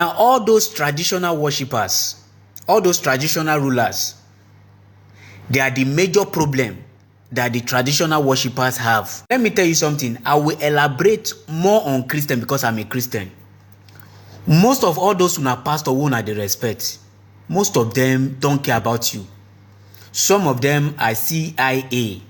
Now all those traditional worshippers, all those traditional rulers, they are the major problem that the traditional worshippers have. Let me tell you something. I will elaborate more on Christian because I'm a Christian. Most of all those who are pastor who are the respect, most of them don't care about you. Some of them are CIA.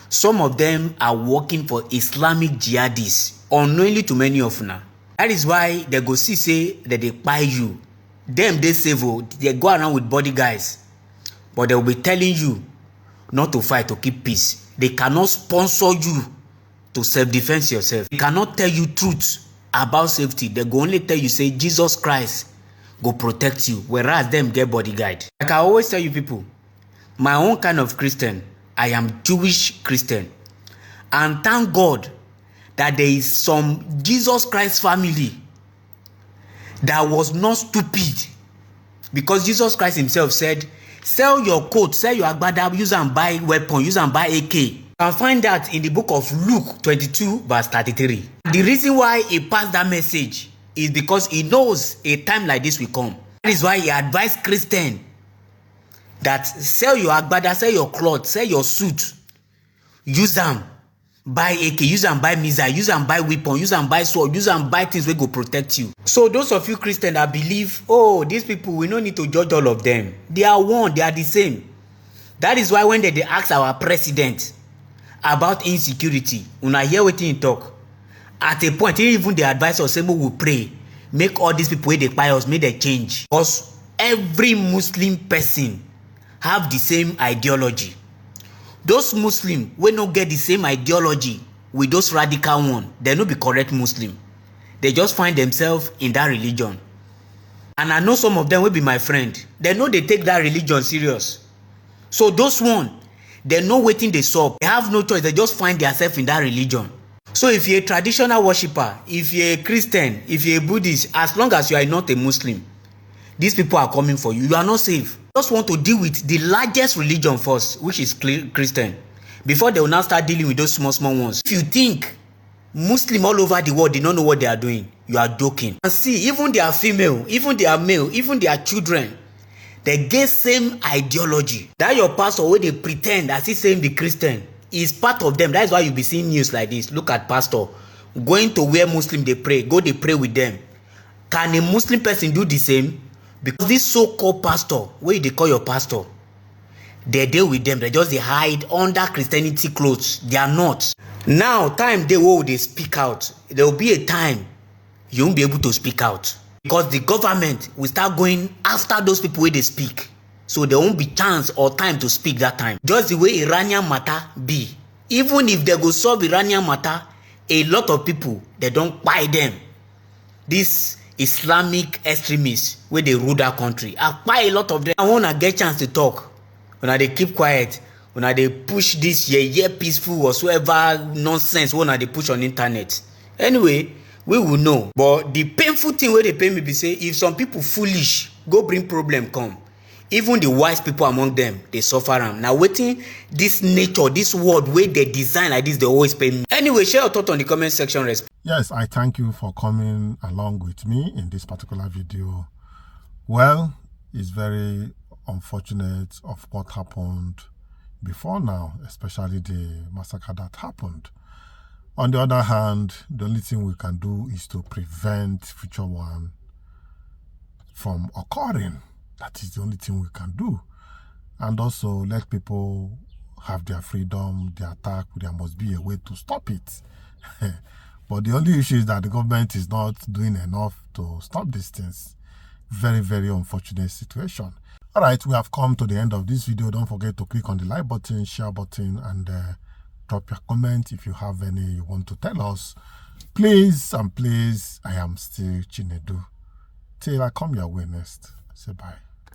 Some of them are working for Islamic jihadists, unknowingly to many of them. That is why they go see say that they buy you. Them they civil, they go around with body guys, but they will be telling you not to fight, to keep peace. They cannot sponsor you to self-defense yourself. They cannot tell you truth about safety. They go only tell you say Jesus Christ go protect you, whereas them get bodyguard. Like I always tell you people, my own kind of Christian, I am Jewish Christian, and thank God that there is some Jesus Christ family that was not stupid, because Jesus Christ himself said Sell your coat, sell your agbada, use and buy weapon, use and buy AK. You can find that in the book of Luke 22 verse 33. The reason why he passed that message is because he knows a time like this will come. That is why he advised Christians that sell your agbada, sell your cloth, sell your suit, use them, buy AK, use and buy missile, use and buy weapon, use and buy sword, use and buy things wey go protect you. So those of you Christians that believe, oh, these people, we no need to judge all of them. They are one, they are the same. That is why when they ask our president about insecurity, una hear wetin he talk. At a point, even the advice of Semo will pray, make all these people wey dey kpai us, make they change. Because every Muslim person have the same ideology. Those Muslims wey no get the same ideology with those radical one, they no be correct Muslim. They just find themselves in that religion. And I know some of them will be my friend. They know they take that religion serious. So those one, they know wetin they sup. They have no choice. They just find themselves in that religion. So if you're a traditional worshipper, if you're a Christian, if you're a Buddhist, as long as you are not a Muslim, these people are coming for you. You are not safe. Just want to deal with the largest religion first, which is Christian, before they will now start dealing with those small ones. If you think Muslim all over the world, they don't know what they are doing, you are joking. And see, even their female, even their male, even their children, they get same ideology. That your pastor, where they pretend as he's saying the Christian, is part of them. That is why you be seeing news like this. Look at pastor going to where Muslim they pray, go they pray with them. Can a Muslim person do the same? Because this so-called pastor, where they call your pastor, they deal with them. They just they hide under Christianity clothes. They are not. Now, time they will they speak out. There will be a time you won't be able to speak out. Because the government will start going after those people where they speak. So there won't be chance or time to speak that time. Just the way Iranian matter be. Even if they go solve Iranian matter, a lot of people, they don't buy them. This Islamic extremists where they rule that country. I buy a lot of them. I want to get chance to talk. When they keep quiet, when they push this peaceful whatsoever nonsense when they push on internet. Anyway, we will know. But the painful thing where they pay me be say, if some people foolish, go bring problem come. Even the wise people among them, they suffer them. Now waiting this nature, this world where they design like this, they always pay me. Anyway, share your thought on the comment section. Yes, I thank you for coming along with me in this particular video. Well, it's very unfortunate of what happened before now, especially the massacre that happened. On the other hand, the only thing we can do is to prevent future one from occurring. That is the only thing we can do. And also let people have their freedom, their attack. There must be a way to stop it. But the only issue is that the government is not doing enough to stop these things. Very, very unfortunate situation. All right, we have come to the end of this video. Don't forget to click on the like button, share button, and drop your comment if you have any you want to tell us. Please and please, I am still Chinedu. Till I come your way next. Say bye.